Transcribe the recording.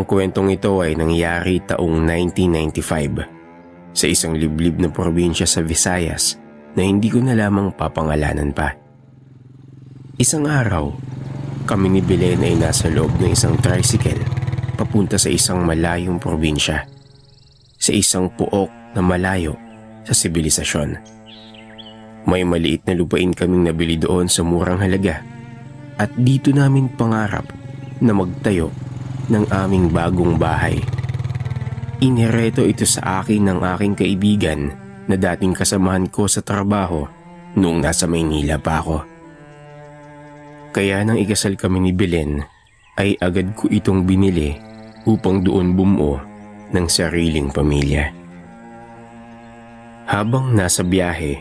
Ang kwentong ito ay nangyari taong 1995 sa isang liblib na probinsya sa Visayas na hindi ko na lamang papangalanan pa. Isang araw, kami ni Belen ay nasa loob ng isang tricycle papunta sa isang malayong probinsya, sa isang puok na malayo sa sibilisasyon. May maliit na lupain kaming nabili doon sa murang halaga at dito namin pangarap na magtayo ng aming bagong bahay. Inireto ito sa akin ng aking kaibigan na dating kasamahan ko sa trabaho noong nasa Maynila pa ako. Kaya nang ikasal kami ni Belen ay agad ko itong binili upang doon bumuo ng sariling pamilya. Habang nasa biyahe,